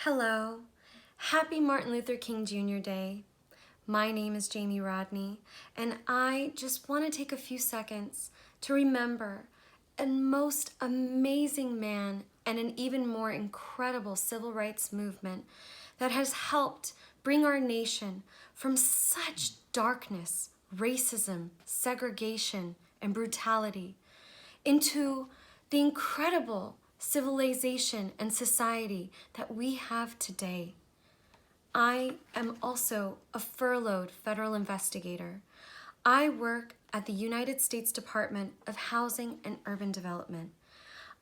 Hello. Happy Martin Luther King Jr. Day. My name is Jamie Rodny, and I just want to take a few seconds to remember a most amazing man and an even more incredible civil rights movement that has helped bring our nation from such darkness, racism, segregation, and brutality into the incredible civilization and society that we have today. I am also a furloughed federal investigator. I work at the United States Department of Housing and Urban Development.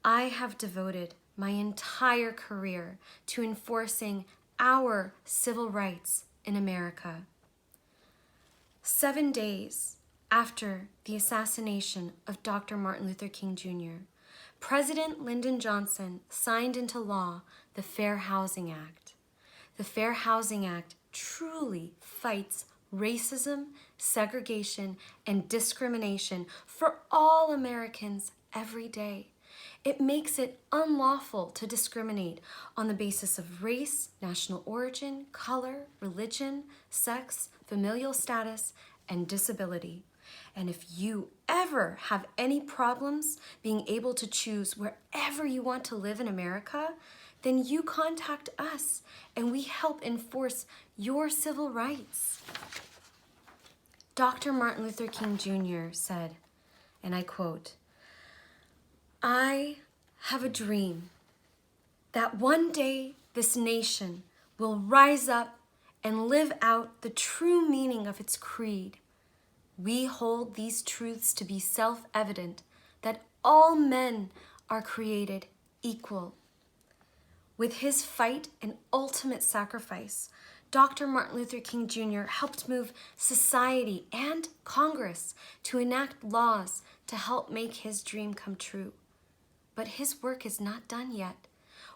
I have devoted my entire career to enforcing our civil rights in America. 7 days after the assassination of Dr. Martin Luther King Jr., President Lyndon Johnson signed into law the Fair Housing Act. The Fair Housing Act truly fights racism, segregation, and discrimination for all Americans every day. It makes it unlawful to discriminate on the basis of race, national origin, color, religion, sex, familial status, and disability. And if you ever have any problems being able to choose wherever you want to live in America, then you contact us and we help enforce your civil rights. Dr. Martin Luther King Jr. said, and I quote, "I have a dream that one day this nation will rise up and live out the true meaning of its creed. We hold these truths to be self-evident, that all men are created equal." With his fight and ultimate sacrifice, Dr. Martin Luther King Jr. helped move society and Congress to enact laws to help make his dream come true. But his work is not done yet.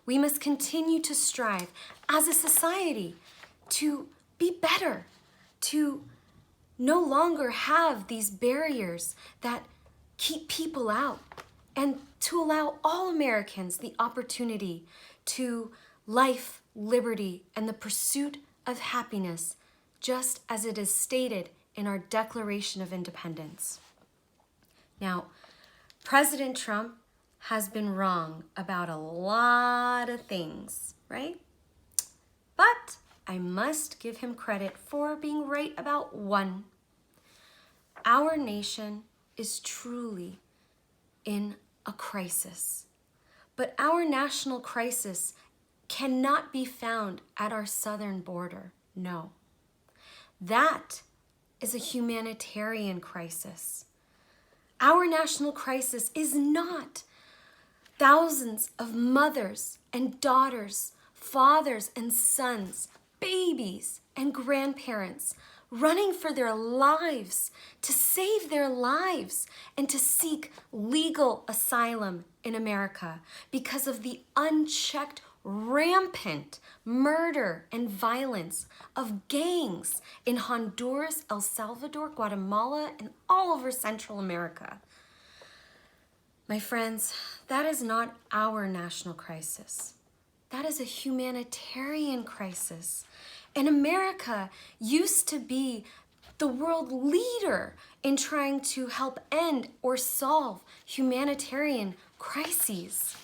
We must continue to strive as a society to be better, to no longer have these barriers that keep people out, and to allow all Americans the opportunity to life, liberty, and the pursuit of happiness, just as it is stated in our Declaration of Independence. Now, President Trump has been wrong about a lot of things, right? But I must give him credit for being right about one. Our nation is truly in a crisis, but our national crisis cannot be found at our southern border. No, that is a humanitarian crisis. Our national crisis is not thousands of mothers and daughters, fathers and sons, babies and grandparents running for their lives, to save their lives, and to seek legal asylum in America because of the unchecked, rampant murder and violence of gangs in Honduras, El Salvador, Guatemala, and all over Central America. My friends, that is not our national crisis. That is a humanitarian crisis. And America used to be the world leader in trying to help end or solve humanitarian crises.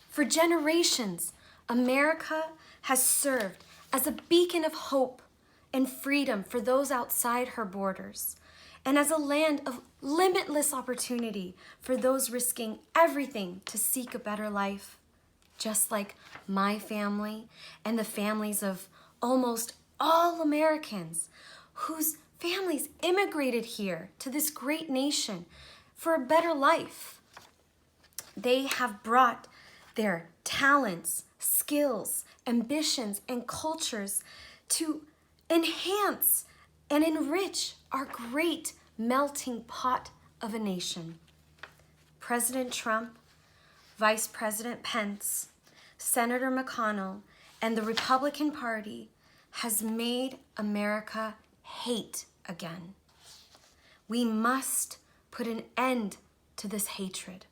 For generations, America has served as a beacon of hope and freedom for those outside her borders, and as a land of limitless opportunity for those risking everything to seek a better life. Just like my family and the families of almost all Americans whose families immigrated here to this great nation for a better life. They have brought their talents, skills, ambitions, and cultures to enhance and enrich our great melting pot of a nation. President Trump, Vice President Pence, Senator McConnell, and the Republican Party has made America hate again. We must put an end to this hatred.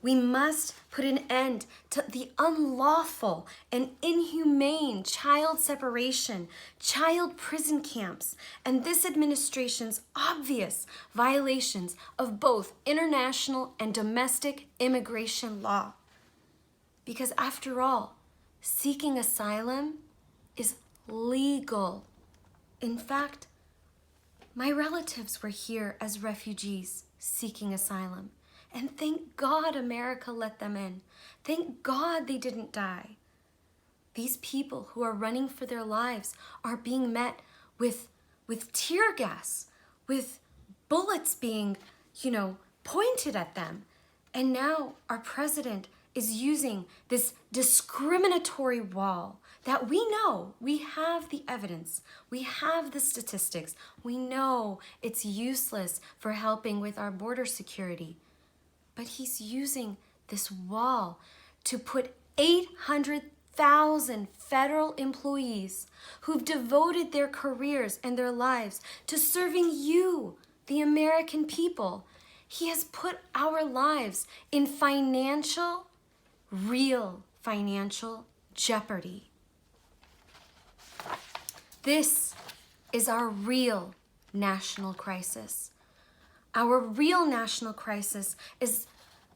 We must put an end to the unlawful and inhumane child separation, child prison camps, and this administration's obvious violations of both international and domestic immigration law. Because after all, seeking asylum is legal. In fact, my relatives were here as refugees seeking asylum. And thank God America let them in. Thank God they didn't die. These people who are running for their lives are being met with tear gas, with bullets being, pointed at them. And now our president is using this discriminatory wall that we know, we have the evidence, we have the statistics, we know it's useless for helping with our border security. But he's using this wall to put 800,000 federal employees who've devoted their careers and their lives to serving you, the American people. He has put our lives in real financial jeopardy. This is our real national crisis. Our real national crisis is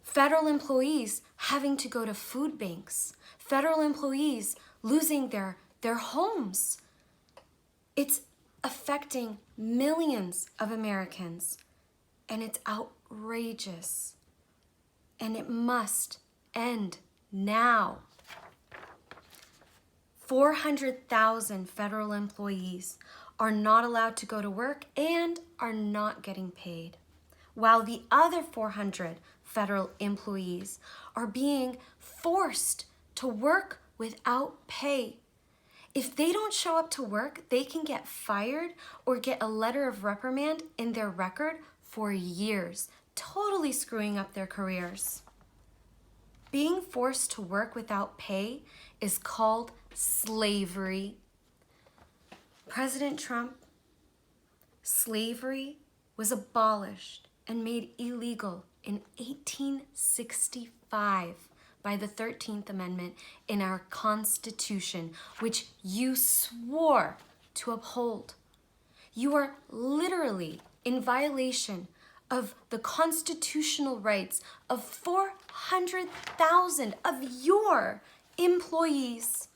federal employees having to go to food banks, federal employees losing their homes. It's affecting millions of Americans, and it's outrageous, and it must end now. 400,000 federal employees are not allowed to go to work and are not getting paid, while the other 400 federal employees are being forced to work without pay. If they don't show up to work, they can get fired or get a letter of reprimand in their record for years, totally screwing up their careers. Being forced to work without pay is called slavery. President Trump, slavery was abolished and made illegal in 1865 by the 13th Amendment in our Constitution, which you swore to uphold. You are literally in violation of the constitutional rights of 400,000 of your employees.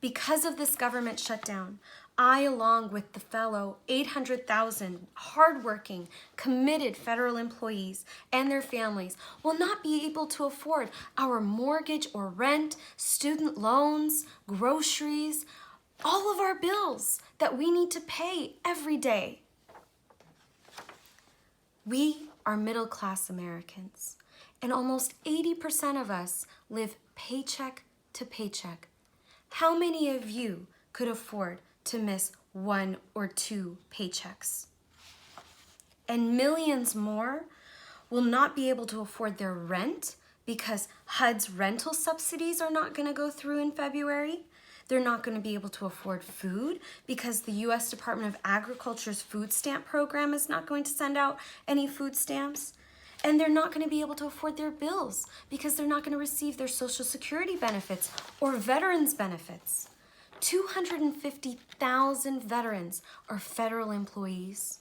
Because of this government shutdown, I, along with the fellow 800,000 hardworking, committed federal employees and their families, will not be able to afford our mortgage or rent, student loans, groceries, all of our bills that we need to pay every day. We are middle-class Americans, and almost 80% of us live paycheck to paycheck. How many of you could afford to miss 1 or 2 paychecks? And millions more will not be able to afford their rent because HUD's rental subsidies are not going to go through in February. They're not going to be able to afford food because the U.S. Department of Agriculture's food stamp program is not going to send out any food stamps. And they're not going to be able to afford their bills because they're not going to receive their Social Security benefits or veterans benefits. 250,000 veterans are federal employees,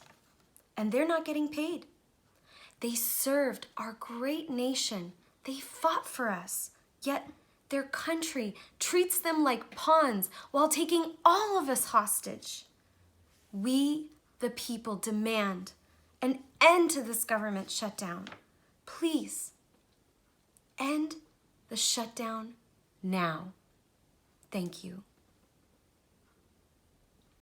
and they're not getting paid. They served our great nation. They fought for us, yet their country treats them like pawns while taking all of us hostage. We, the people, demand an end to this government shutdown. Please, end the shutdown now. Thank you.